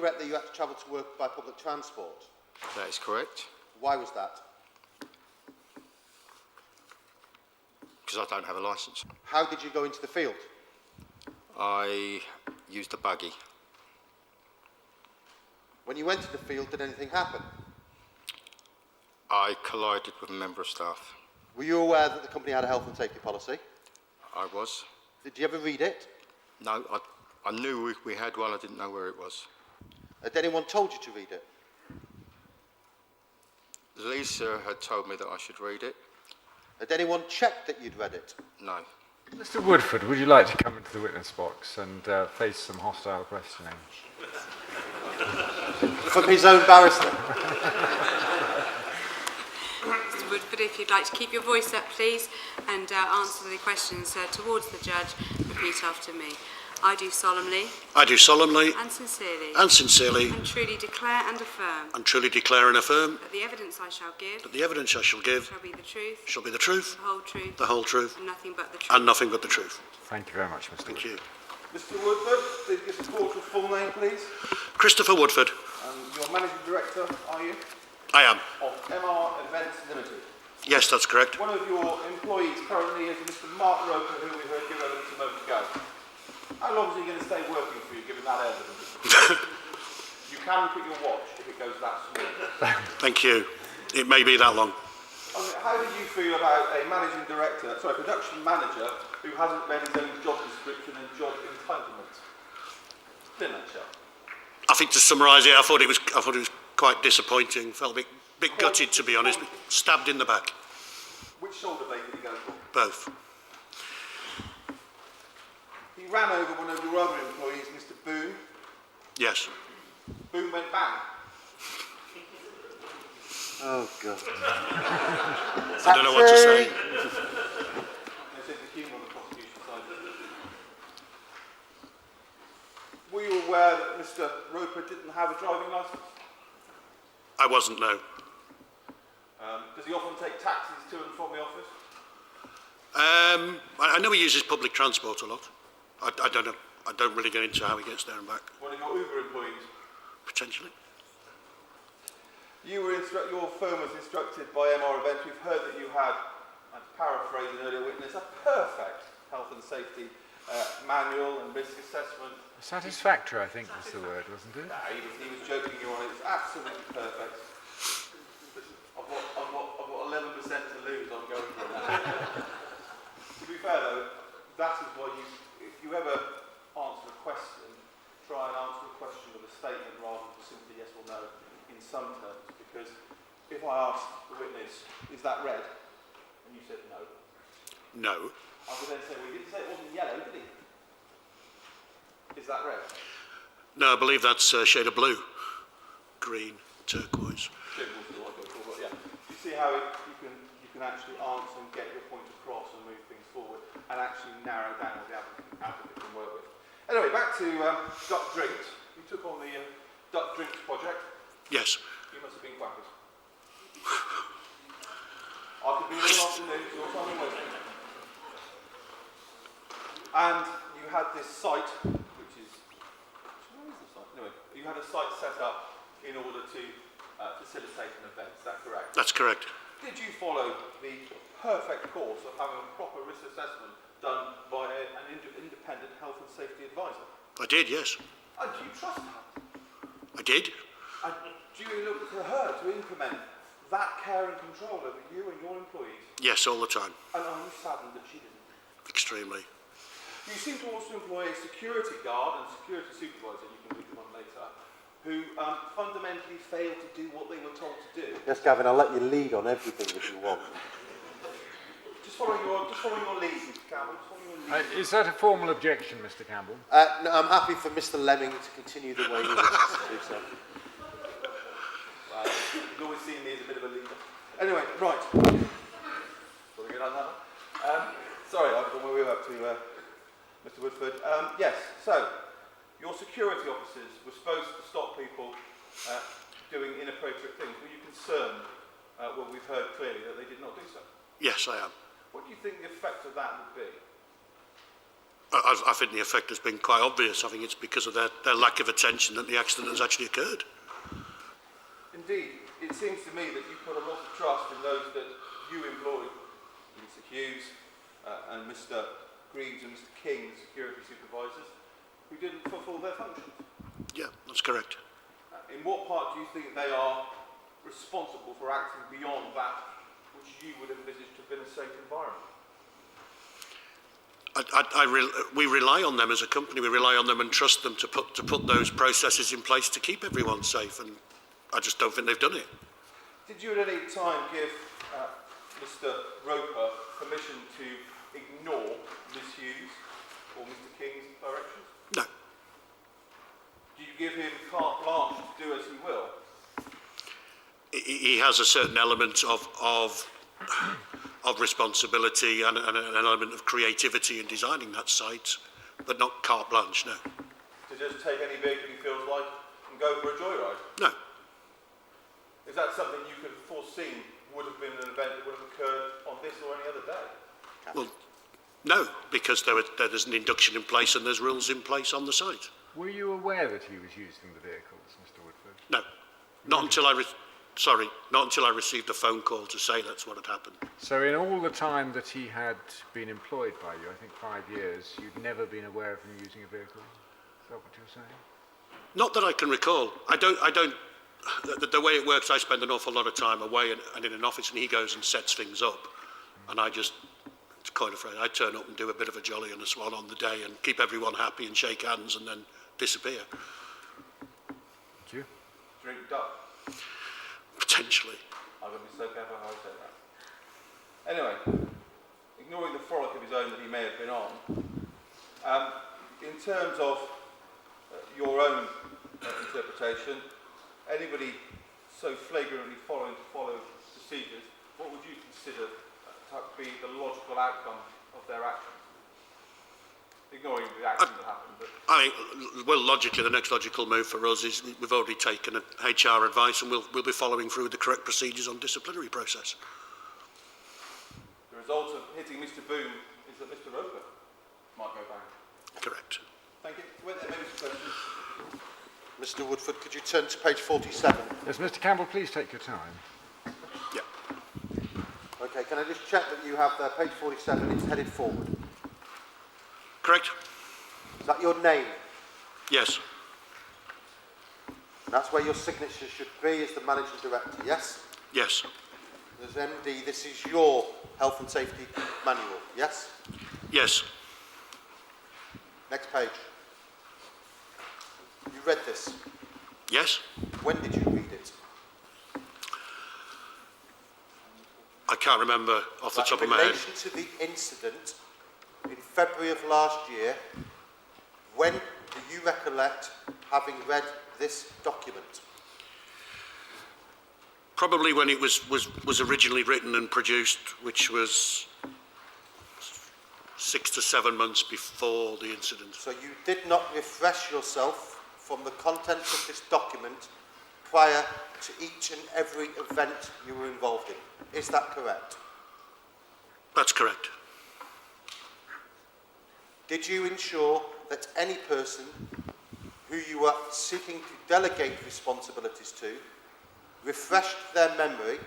correct that you had to travel to work by public transport? That is correct. Why was that? Because I don't have a licence. How did you go into the field? I used a buggy. When you went to the field, did anything happen? I collided with a member of staff. Were you aware that the company had a health and safety policy? I was. Did you ever read it? No, I knew we had one, I didn't know where it was. Had anyone told you to read it? Lisa had told me that I should read it. Had anyone checked that you'd read it? No. Mr. Woodford, would you like to come into the witness box and face some hostile questioning? From his own barrister. Mr. Woodford, if you'd like to keep your voice up, please, and answer the questions towards the judge, repeat after me. I do solemnly I do solemnly and sincerely and sincerely and truly declare and affirm and truly declare and affirm that the evidence I shall give that the evidence I shall give shall be the truth, shall be the truth, the whole truth, the whole truth, and nothing but the truth. and nothing but the truth. Thank you very much, Mr. Thank Woodford. you. Mr. Woodford, please give the court your full name, please. Christopher Woodford. And you're managing director, are you? I am. Of MR Events Limited. Yes, that's correct. One of your employees currently is Mr. Mark Roper, who we heard give evidence a moment ago. How long is he going to stay working for you, given that evidence? You can look at your watch if it goes that small. Thank you. It may be that long. How do you feel about a production manager who hasn't read his own job description and job entitlement? In a nutshell. I think to summarise it, I thought it was quite disappointing. Felt a bit gutted, to be honest. Stabbed in the back. Which shoulder blade did he go for? Both. He ran over one of your other employees, Mr. Boone. Yes. Boone went bang. Oh, God. I don't know what to say. There's a humour on the prosecution side. Were you aware that Mr. Roper didn't have a driving licence? I wasn't, no. Does he often take taxis to and from the office? I know he uses public transport a lot. I don't know. I don't really get into how he gets there and back. One of your Uber employees? Potentially. Your firm was instructed by MR Events. We've heard that you had, and to paraphrase an earlier witness, a perfect health and safety manual and risk assessment. Satisfactory, I think was the word, wasn't it? Nah, he was joking you on it. It's absolutely perfect. I've got 11% to lose. I'm going for that. To be fair though, that is why if you ever answer a question, try and answer the question with a statement rather than simply yes or no in some terms. Because if I ask the witness, is that red? And you said no. No. I would then say, well, he didn't say it wasn't yellow, did he? Is that red? No, I believe that's a shade of blue. Green, turquoise. Yeah. You see how you can actually answer and get your point across and move things forward and actually narrow down what the applicant can work with. Anyway, back to Duck Drinks. You took on the Duck Drinks project. Yes. You must have been quackers. I could be all afternoon, so your time and wasting. And you had this site, which is, where is the site? Anyway, you had a site set up in order to facilitate an event, is that correct? That's correct. Did you follow the perfect course of having a proper risk assessment done by an independent health and safety advisor? I did, yes. And do you trust her? I did. And do you look to her to implement that care and control over you and your employees? Yes, all the time. And are you saddened that she didn't? Extremely. You seem to also employ a security guard and security supervisor, you can read them on later, who fundamentally failed to do what they were told to do. Yes, Gavin, I'll let you lead on everything if you want. Just follow your lead, Mr. Campbell. Is that a formal objection, Mr. Campbell? No, I'm happy for Mr. Lemming to continue the way he wishes to do so. You've always seen me as a bit of a leader. Anyway, right. Want to get on that one? Sorry, I've gone way up to Mr. Woodford. Yes, so your security officers were supposed to stop people doing inappropriate things. Were you concerned, well, we've heard clearly that they did not do so? Yes, I am. What do you think the effect of that would be? I think the effect has been quite obvious. I think it's because of their lack of attention that the accident has actually occurred. Indeed, it seems to me that you put a lot of trust in those that you employed, Mr. Hughes and Mr. Greaves and Mr. King, the security supervisors, who didn't fulfil their functions. Yeah, that's correct. In what part do you think they are responsible for acting beyond that which you would envisage to have been a safe environment? We rely on them as a company. We rely on them and trust them to put those processes in place to keep everyone safe, and I just don't think they've done it. Did you at any time give Mr. Roper permission to ignore Ms. Hughes or Mr. King's directions? No. Do you give him carte blanche to do as he will? He has a certain element of responsibility and an element of creativity in designing that site, but not carte blanche, no. To just take any vehicle he feels like and go for a joyride? No. Is that something you could have foreseen would have been an event that would have occurred on this or any other day? Well, no, because there's an induction in place and there's rules in place on the site. Were you aware that he was using the vehicles, Mr. Woodford? No, not until I received a phone call to say that's what had happened. So in all the time that he had been employed by you, I think 5 years, you'd never been aware of him using a vehicle? Is that what you're saying? Not that I can recall. The way it works, I spend an awful lot of time away and in an office, and he goes and sets things up. And I just, it's quite afraid, I turn up and do a bit of a jolly and a swan on the day and keep everyone happy and shake hands and then disappear. Did you? Drink duck? Potentially. I'm going to be so careful how I say that. Anyway, ignoring the frolic of his own that he may have been on, in terms of your own interpretation, anybody so flagrantly follow procedures, what would you consider to be the logical outcome of their actions? Ignoring the action that happened. But I think, well, logically, the next logical move for us is we've already taken HR advice and we'll be following through the correct procedures on disciplinary process. the result of hitting Mr. Boom is that Mr. Roper might go bang. Correct. Thank you. Were there maybe some questions? Mr. Woodford, could you turn to page 47? Yes, Mr. Campbell, please take your time. Yeah. Okay, can I just check that you have there, page 47, it's headed forward. Correct? Is that your name? Yes. And that's where your signature should be as the managing director, yes? Yes. As MD, this is your health and safety manual, yes? Yes. Next page. You read this. Yes. When did you read it? I can't remember off the top of my In head. relation to the incident in February of last year, when do you recollect having read this document? Probably when it was originally written and produced, which was 6 to 7 months before the incident. So you did not refresh yourself from the contents of this document prior to each and every event you were involved in. Is that correct? That's correct. Did you ensure that any person who you were seeking to delegate responsibilities to refreshed their memory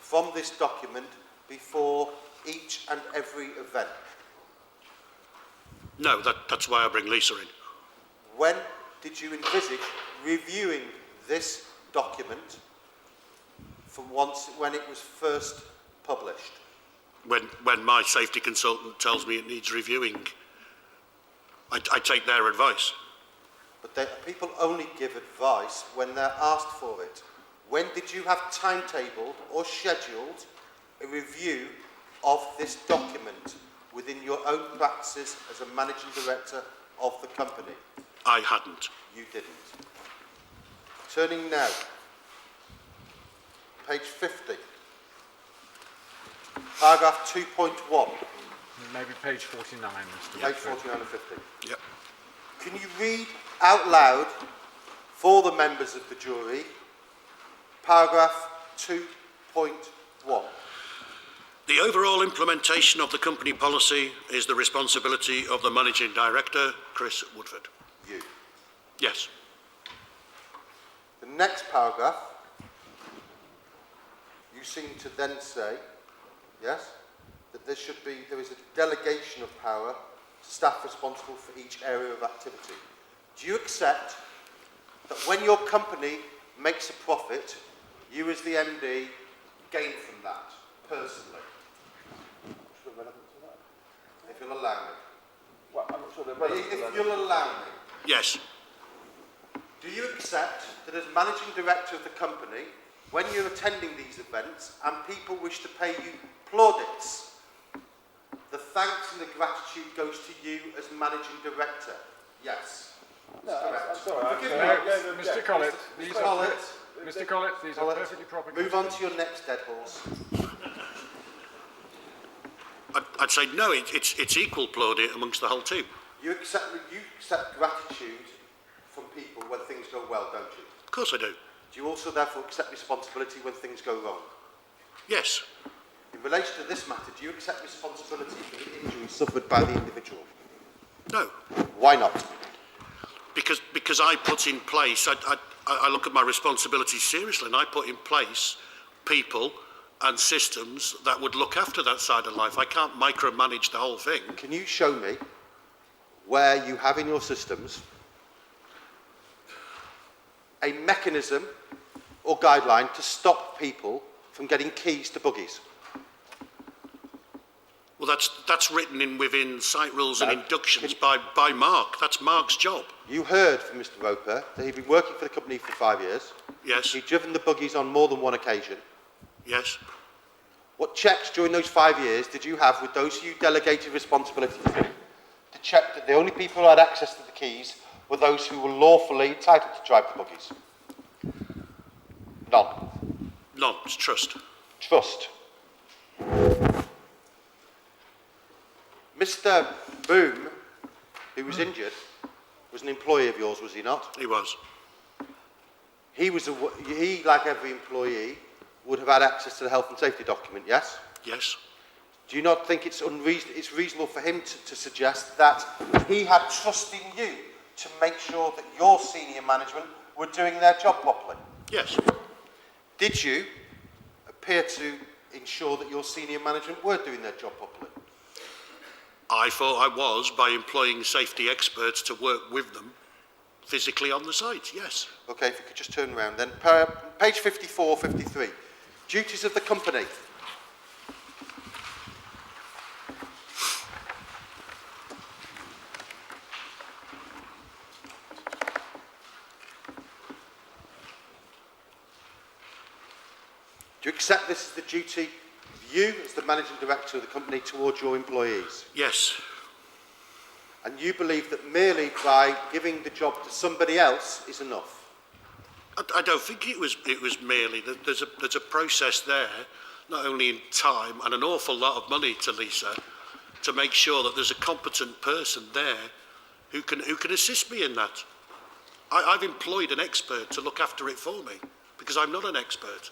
from this document before each and every event? No, that's why I bring Lisa in. When did you envisage reviewing this document from when it was first published? When my safety consultant tells me it needs reviewing, I take their advice. But people only give advice when they're asked for it. When did you have timetabled or scheduled a review of this document within your own practices as a managing director of the company? I hadn't. You didn't. Turning now, page 50, paragraph 2.1, Maybe page 49, Mr. page Woodford. 49 and 50. Yep. Can you read out loud for the members of the jury paragraph 2.1? The overall implementation of the company policy is the responsibility of the Managing Director, Chris Woodford. You. Yes. The next paragraph, you seem to then say, yes, that there is a delegation of power to staff responsible for each area of activity. Do you accept that when your company makes a profit, you as the MD gain from that, personally? If you'll allow me. Well, I'm not sure they're If you'll allow me. Yes. Do you accept that as managing director of the company, when you're attending these events and people wish to pay you plaudits, the thanks and the gratitude goes to you as managing director? Yes. No, Correct. I'm sorry. Forgive No, me. Mr. Collett, these are Collett. Mr. Collett, these are Collett, perfectly proper move on questions. to your next dead horse. I'd say no, it's equal plaudit amongst the whole team. You accept gratitude from people when things go well, don't you? Of course I do. Do you also therefore accept responsibility when things go wrong? Yes. In relation to this matter, do you accept responsibility for the injury suffered by the individual? No. Why not? Because I put in place, I look at my responsibilities seriously, and I put in place people and systems that would look after that side of life. I can't micromanage the whole thing. Can you show me where you have in your systems a mechanism or guideline to stop people from getting keys to buggies? Well, that's written in within site rules and No. inductions by Mark. That's Mark's job. You heard from Mr. Roper that he'd been working for the company for 5 years. Yes. He'd driven the buggies on more than one occasion. Yes. What checks during those 5 years did you have with those who you delegated responsibility to check that the only people who had access to the keys were those who were lawfully entitled to drive the buggies? None. None. It's trust. Trust. Mr. Boom, who was injured, was an employee of yours, was he not? He was. He, like every employee, would have had access to the health and safety document, yes? Yes. Do you not think it's reasonable for him to suggest that he had trust in you to make sure that your senior management were doing their job properly? Yes. Did you appear to ensure that your senior management were doing their job properly? I thought I was by employing safety experts to work with them physically on the site, yes. Okay, if you could just turn around then. Page 54, 53. Duties of the company. Do you accept this as the duty of you, as the managing director of the company, towards your employees? Yes. And you believe that merely by giving the job to somebody else is enough? I don't think it was merely that there's a process there, not only in time and an awful lot of money to Lisa, to make sure that there's a competent person there who can assist me in that. I've employed an expert to look after it for me because I'm not an expert.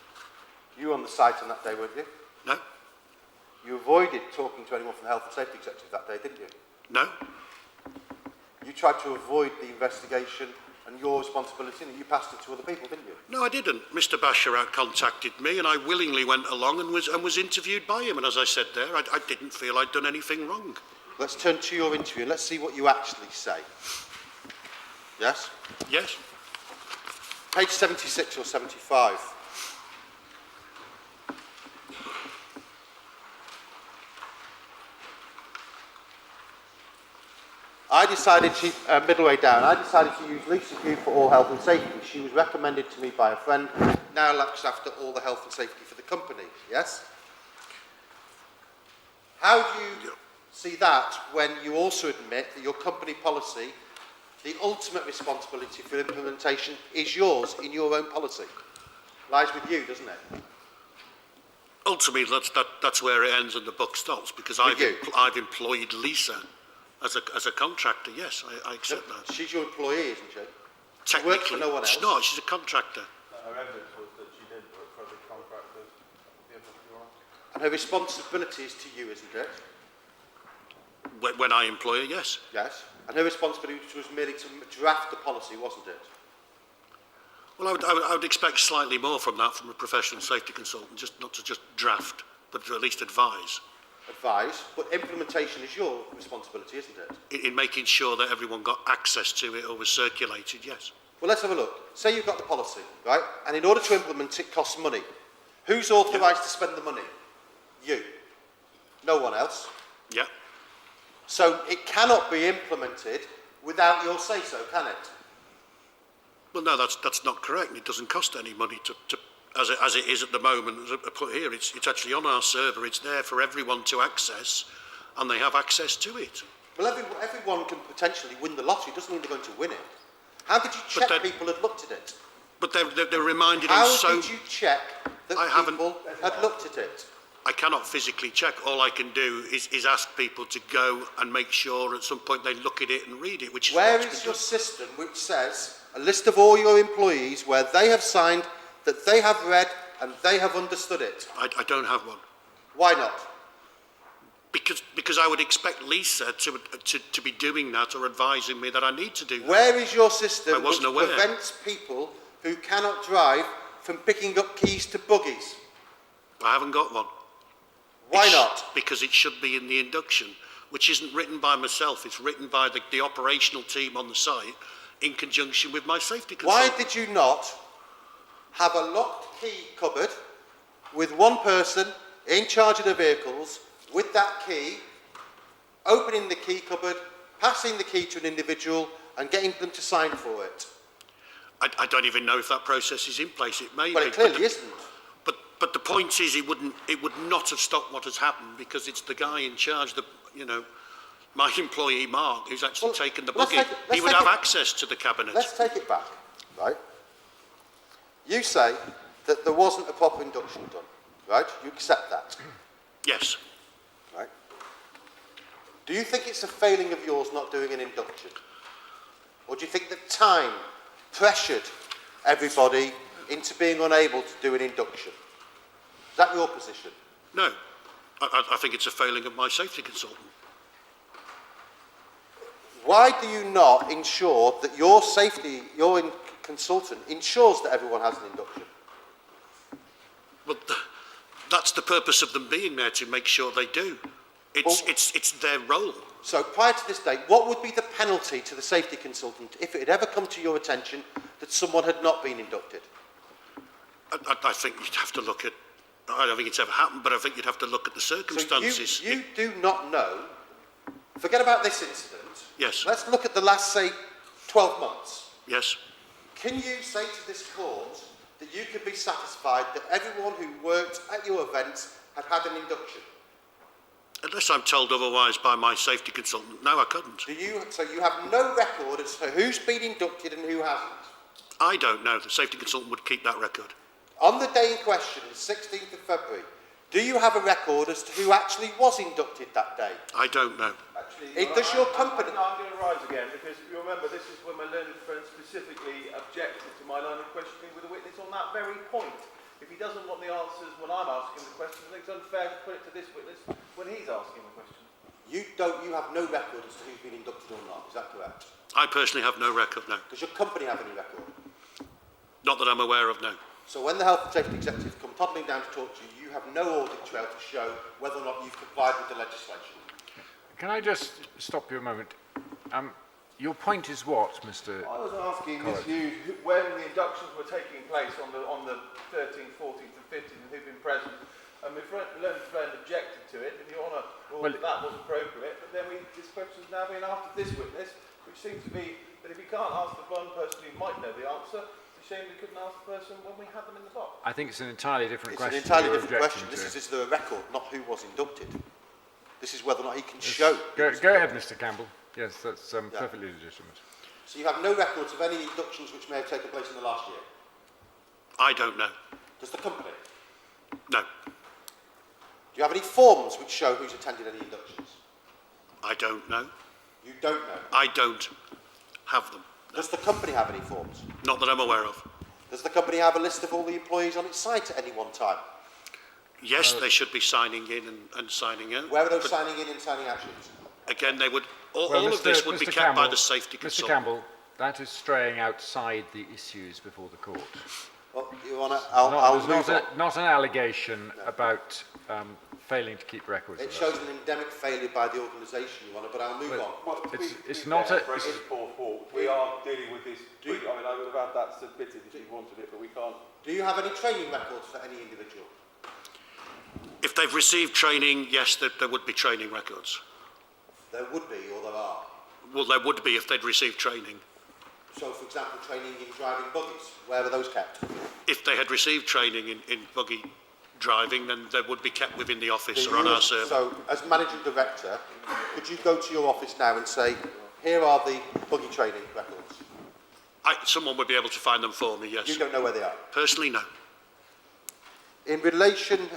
You were on the site on that day, weren't you? No. You avoided talking to anyone from the health and safety executive that day, didn't you? No. You tried to avoid the investigation and your responsibility, and you passed it to other people, didn't you? No, I didn't. Mr. Basharat contacted me, and I willingly went along and was interviewed by him. And as I said there, I didn't feel I'd done anything wrong. Let's turn to your interview and let's see what you actually say. Yes? Yes. Page 76 or 75. I decided middle way down, I decided to use Lisa Q for all health and safety. She was recommended to me by a friend, now looks after all the health and safety for the company, yes? How do you see that when you also admit that your company policy, the ultimate responsibility for implementation is yours in your own policy? Lies with you, doesn't it? Ultimately, that's where it ends and the buck stops, because With you? I've employed Lisa as a contractor. Yes, I accept that. She's your employee, isn't she? Technically, works for no one she's else. not. She's a contractor. Her evidence was that she did work for other contractors. And her responsibility is to you, isn't it? When I employ her, yes. Yes. And her responsibility was merely to draft the policy, wasn't it? Well, I would expect slightly more from that from a professional safety consultant, just not to just draft, but to at least advise. Advise, but implementation is your responsibility, isn't it? In making sure that everyone got access to it or was circulated, yes. Well, let's have a look. Say you've got the policy, right? And in order to implement it costs money. Who's authorised to spend the money? You. No one else. Yeah. So it cannot be implemented without your say-so, can it? Well, no, that's not correct. It doesn't cost any money as it is at the moment. As I put here, it's actually on our server. It's there for everyone to access, and they have access to it. Well, everyone can potentially win the lottery. It doesn't mean they're going to win it. How did you check people had looked at it? But they're reminded How on so... did you check that people had looked at it? I cannot physically check. All I can do is ask people to go and make sure at some point they look at it and read it, which is Where what's is been your done. system which says a list of all your employees where they have signed that they have read and they have understood it? I don't have one. Why not? Because I would expect Lisa to be doing that or advising me that I need to do that. Where is your system I which wasn't aware. prevents people who cannot drive from picking up keys to buggies? I haven't got one. Why It's not? Because it should be in the induction, which isn't written by myself. It's written by the operational team on the site in conjunction with my safety consultant. Why did you not have a locked key cupboard with one person in charge of the vehicles with that key, opening the key cupboard, passing the key to an individual and getting them to sign for it? I don't even know if that process is in place. It may Well, be. it clearly isn't. But the point is, it would not have stopped what has happened because it's the guy in charge, my employee Mark, who's actually taken the buggy. He would have access to the cabinet. Let's take it back, right? You say that there wasn't a proper induction done, right? You accept that, Yes. right? Do you think it's a failing of yours not doing an induction? Or do you think that time pressured everybody into being unable to do an induction? Is that your position? No. I think it's a failing of my safety consultant. Why do you not ensure that your consultant ensures that everyone has an induction? Well, that's the purpose of them being there, to make sure they do. It's their role. So prior to this date, what would be the penalty to the safety consultant if it had ever come to your attention that someone had not been inducted? I think you'd have to look at... I don't think it's ever happened, but I think you'd have to look at the circumstances. So you do not know... Forget about this incident. Yes. Let's look at the last, say, 12 months. Yes. Can you say to this court that you could be satisfied that everyone who worked at your events had had an induction? Unless I'm told otherwise by my safety consultant, no, I couldn't. So you have no record as to who's been inducted and who hasn't? I don't know. The safety consultant would keep that record. On the day in question, the 16th of February, do you have a record as to who actually was inducted that day? I don't know. Actually, Does your company... I'm going to rise again because you remember this is when my learned friend specifically objected to my line of questioning with a witness on that very point. If he doesn't want the answers when I'm asking the question, I think it's unfair to put it to this witness when he's asking the question. You have no record as to who's been inducted or not, is that correct? I personally have no record, no. Does your company have any record? Not that I'm aware of, no. So when the health and safety executive come toddling down to talk to you, you have no audit trail to show whether or not you've complied with the legislation. Can I just stop you a moment? Your point is what, Mr. I was asking Correct. Ms. Hughes when the inductions were taking place on the 13th, 14th and 15th and who'd been present. And my learned friend objected to it, and Your Honour ruled that was appropriate. But then this question's now been asked of this witness, which seems to be that if you can't ask the one person who might know the answer, it's a shame we couldn't ask the person when we had them in the box. I think it's an entirely different It's question. an entirely you're different objecting question. to. This is there a record, not who was inducted. This is whether or not he can show. Go ahead, Mr. Campbell. Yes, that's perfectly legitimate. So you have no records of any inductions which may have taken place in the last year? I don't know. Does the company? No. Do you have any forms which show who's attended any inductions? I don't know. You don't know. I don't have them. Does the company have any forms? Not that I'm aware of. Does the company have a list of all the employees on its site at any one time? Yes, they should be signing in and signing out. Where are those But signing in and signing out sheets? again, they would, all Well, of this would be Mr. kept by Campbell- the safety Mr. consultant. Campbell, that is straying outside the issues before the court. Well, you want to... I'll There's move on. not an allegation about failing to keep records It of shows that. an endemic failure by the organisation, Your Honour, but I'll move Well, on. Well, to It's be not fair, a- Fred, it's- it's Paul Fort. We are dealing with this. I mean, I would have had that submitted if you wanted it, but we can't. Do you have any training records for any individual? If they've received training, yes, there would be training records. There would be, or there are. Well, there would be if they'd received training. So, for example, training in driving buggies, where are those kept? If they had received training in buggy driving, then they would be kept within the office or on our server. So, as managing director, could you go to your office now and say, here are the buggy training records? Someone would be able to find them for me, yes. You don't know where they are. Personally, no. In relation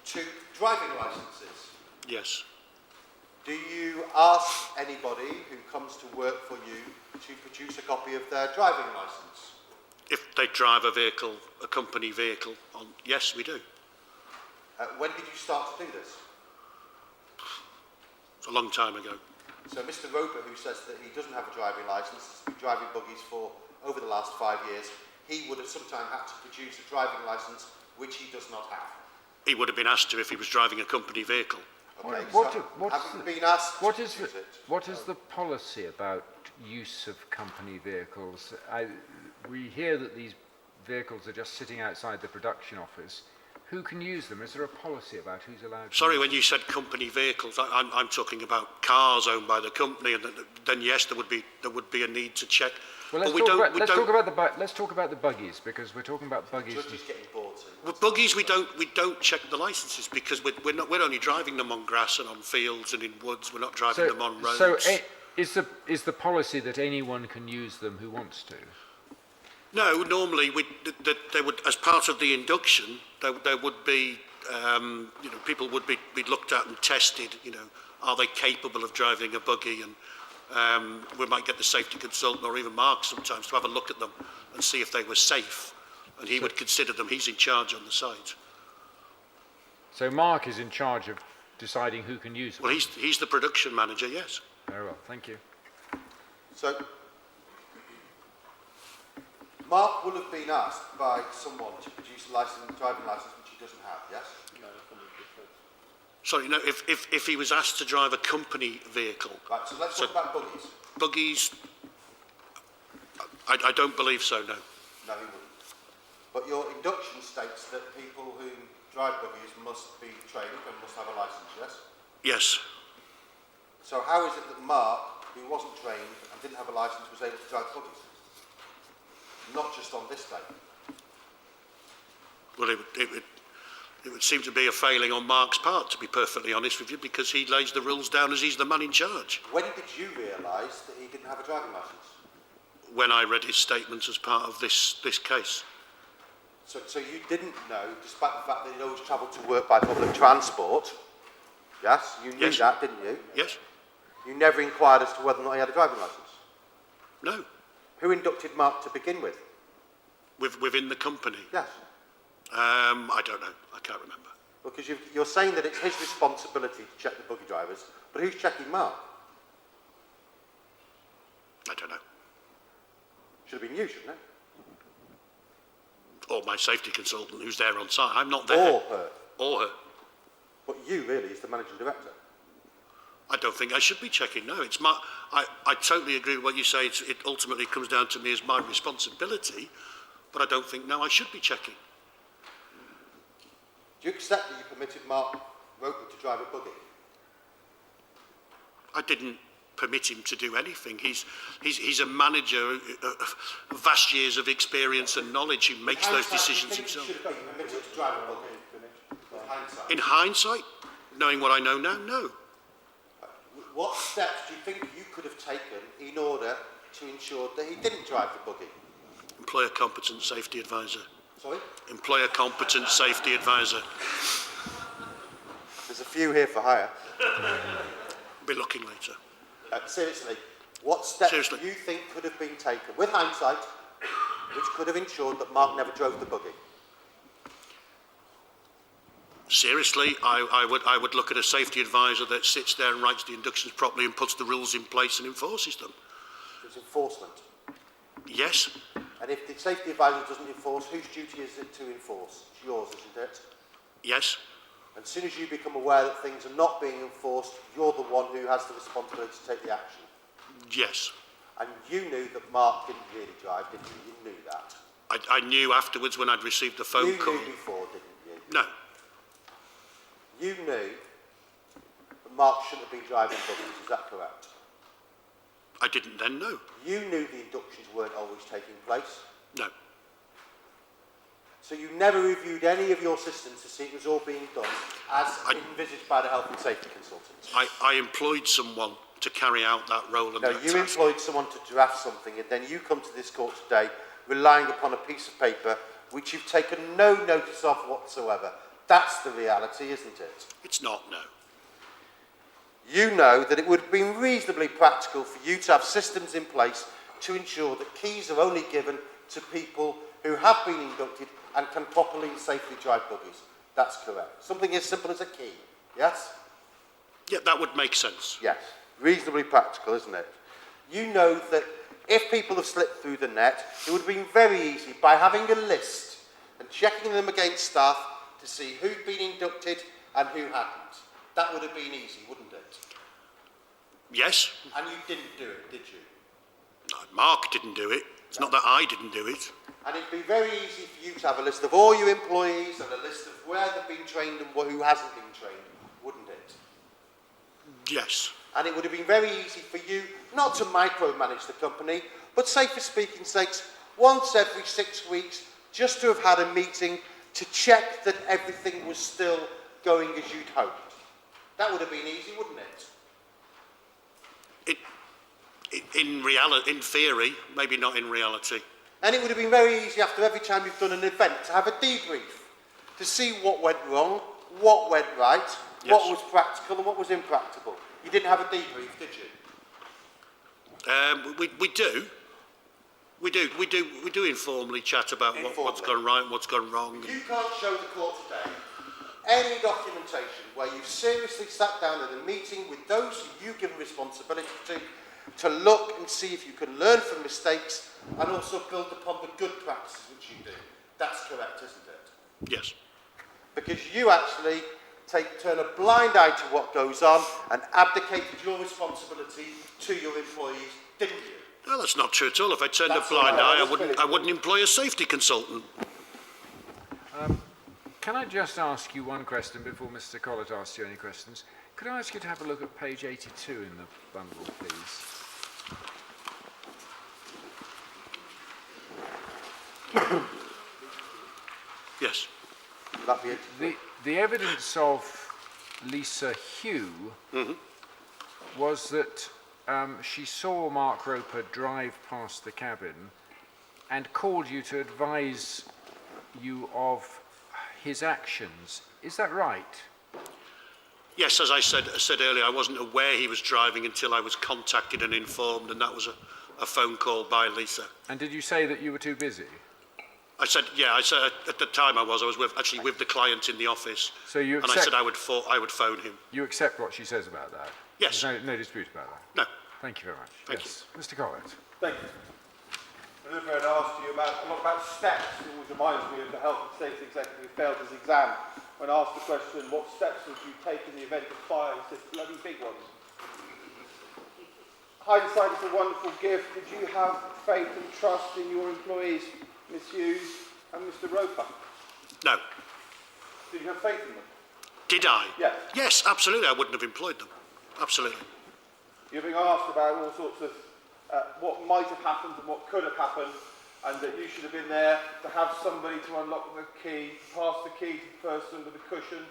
to driving licences, Yes. do you ask anybody who comes to work for you to produce a copy of their driving licence? If they drive a vehicle, a company vehicle, yes, we do. When did you start to do this? It's a long time ago. So Mr Roper, who says that he doesn't have a driving licence, has been driving buggies for over the last 5 years, he would have sometime had to produce a driving licence, which he does not have. He would have been asked to if he was driving a company vehicle. Okay, What- so what's having the- been asked What to is use the, it, what is the policy about use of company vehicles? We hear that these vehicles are just sitting outside the production office. Who can use them? Is there a policy about who's allowed to Sorry, use when you said company vehicles, I'm talking about cars owned by the company, and then yes, there would be a need to check. Well, but let's talk about the buggies, because we're talking about buggies. judge is getting bored. So With buggies, we don't check the licences because we're only driving them on grass and on fields and in woods. We're not driving them on roads. So is the policy that anyone can use them who wants to? No, normally they would, as part of the induction, there would be, people would be looked at and tested. Are they capable of driving a buggy? And we might get the safety consultant or even Mark sometimes to have a look at them and see if they were safe. And he would consider them. He's in charge on the site. So Mark is in charge of deciding who can use them. Well, he's the production manager. Yes. Very well, thank you. So, Mark will have been asked by someone to produce a driving licence which he doesn't have, yes? Sorry, no. If he was asked to drive a company vehicle, Right, so let's talk about buggies. buggies, I don't believe so. No. No, he wouldn't. But your induction states that people who drive buggies must be trained and must have a licence, yes? Yes. So how is it that Mark, who wasn't trained and didn't have a licence, was able to drive buggies? Not just on this day. Well, it would seem to be a failing on Mark's part, to be perfectly honest with you, because he lays the rules down as he's the man in charge. When did you realise that he didn't have a driving licence? When I read his statement as part of this case. So you didn't know, despite the fact that he'd always travelled to work by public transport, yes? You knew Yes. that, didn't you? Yes? You never inquired as to whether or not he had a driving licence? No. Who inducted Mark to begin with? Within the company. Yes. I don't know. I can't remember. Because you're saying that it's his responsibility to check the buggy drivers, but who's checking Mark? I don't know. Should have been you, shouldn't it? Or my safety consultant who's there on site. I'm not there. Or her. Or her. But you really is the managing director. I don't think I should be checking. No, it's my. I totally agree with what you say. It ultimately comes down to me as my responsibility, but I don't think now I should be checking. Do you accept that you permitted Mark Roper to drive a buggy? I didn't permit him to do anything. He's a manager of vast years of experience and knowledge who makes those decisions himself. Should have been permitted to drive a buggy with hindsight. In hindsight, knowing what I know now, no. What steps do you think you could have taken in order to ensure that he didn't drive the buggy? Employer competent safety advisor. Sorry? Employer competent safety advisor. There's a few here for hire. Be looking later. Seriously, what steps Seriously. do you think could have been taken, with hindsight, which could have ensured that Mark never drove the buggy? Seriously, I would look at a safety advisor that sits there and writes the inductions properly and puts the rules in place and enforces them. It's enforcement. Yes, And if the safety advisor doesn't enforce, whose duty is it to enforce? It's yours, isn't it? yes, And as soon as you become aware that things are not being enforced, you're the one who has the responsibility to take the action. yes. And you knew that Mark didn't really drive, didn't you? You knew that. I knew afterwards when I'd received the phone You call. knew before, didn't you? No, You knew that Mark shouldn't have been driving buggies, is that correct? I didn't then know. You knew the inductions weren't always taking place. No, So you never reviewed any of your systems to see it was all being done as envisaged by the health and safety consultants. I employed someone to carry out that role and No, that you task. employed someone to draft something and then you come to this court today relying upon a piece of paper which you've taken no notice of whatsoever. That's the reality, isn't it? It's not, no. You know that it would have been reasonably practical for you to have systems in place to ensure that keys are only given to people who have been inducted and can properly and safely drive buggies. That's correct. Something as simple as a key, yes? Yeah, that would make sense. Yes. Reasonably practical, isn't it? You know that if people have slipped through the net, it would have been very easy by having a list and checking them against staff to see who'd been inducted and who hadn't. That would have been easy, wouldn't it? Yes, And you didn't do it, did you? no, Mark didn't do it. It's not that I didn't do it. And it'd be very easy for you to have a list of all your employees and a list of where they've been trained and who hasn't been trained, wouldn't it? Yes, And it would have been very easy for you not to micromanage the company, but say for speaking sakes, once every 6 weeks, just to have had a meeting to check that everything was still going as you'd hoped. That would have been easy, wouldn't it? in theory, maybe not in reality. And it would have been very easy after every time you've done an event to have a debrief, to see what went wrong, what went right, what was practical and what was impractical. You didn't have a debrief, did you? We do informally chat about what's gone right and what's gone wrong. You can't show the court today any documentation where you've seriously sat down in a meeting with those who you've given responsibility to look and see if you can learn from mistakes and also build upon the good practices which you do. That's correct, isn't it? Yes. Because you actually turn a blind eye to what goes on and abdicated your responsibility to your employees, didn't you? No, that's not true at all. If I turned That's a blind all right. eye, I wouldn't employ a safety consultant. Can I just ask you one question before Mr. Collett asks you any questions? Could I ask you to have a look at page 82 in the bundle, please? Yes. Would that be it? The evidence of Lisa Hugh was that she saw Mark Roper drive past the cabin and called you to advise you of his actions. Is that right? Yes, as I said earlier, I wasn't aware he was driving until I was contacted and informed, and that was a phone call by Lisa. And did you say that you were too busy? I said at the time I was actually with the client in the office. So you and I accept- said I would phone him. You accept what she says about that? Yes. There's no dispute about that? No. Thank you very much. Thank yes. Mr. Collett. Thank you. I was going to ask you a lot about steps. It always reminds me of the health and safety executive who failed his exam. When asked the question, what steps would you take in the event of fire, he said, bloody big ones. Hindsight is a wonderful gift. Did you have faith and trust in your employees, Miss Hughes and Mr. Roper? No. Did you have faith in them? Did I? Yes. Yes, absolutely. I wouldn't have employed them. Absolutely. You're being asked about all sorts of what might have happened and what could have happened, and that you should have been there to have somebody to unlock the key, pass the key to the person with the cushion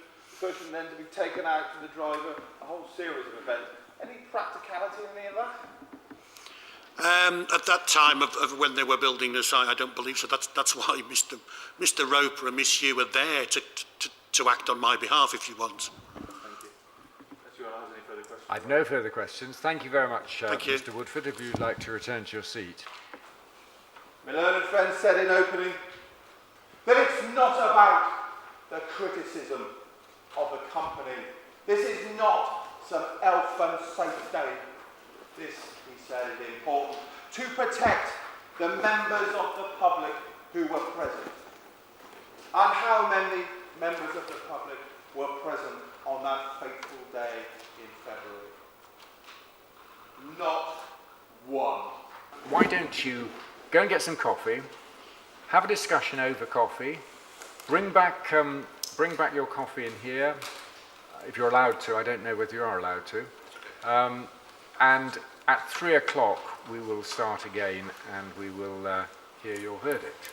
then to be taken out to the driver, a whole series of events. Any practicality in any of that? At that time of when they were building the site, I don't believe so. That's why Mr. Roper and Miss Hugh are there to act on my behalf, if you want. Thank you. Unless you want to ask any further questions. I've no further questions. Thank you very much, Thank you. Mr. Woodford. If you'd like to return to your seat. My learned friend said in opening that it's not about the criticism of the company. This is not some elf and safe day. This, he said, is important to protect the members of the public who were present. And how many members of the public were present on that fateful day in February? Not one. Why don't you go and get some coffee, have a discussion over coffee, bring back your coffee in here, if you're allowed to. I don't know whether you are allowed to. And at 3 o'clock we will start again and we will hear your verdict.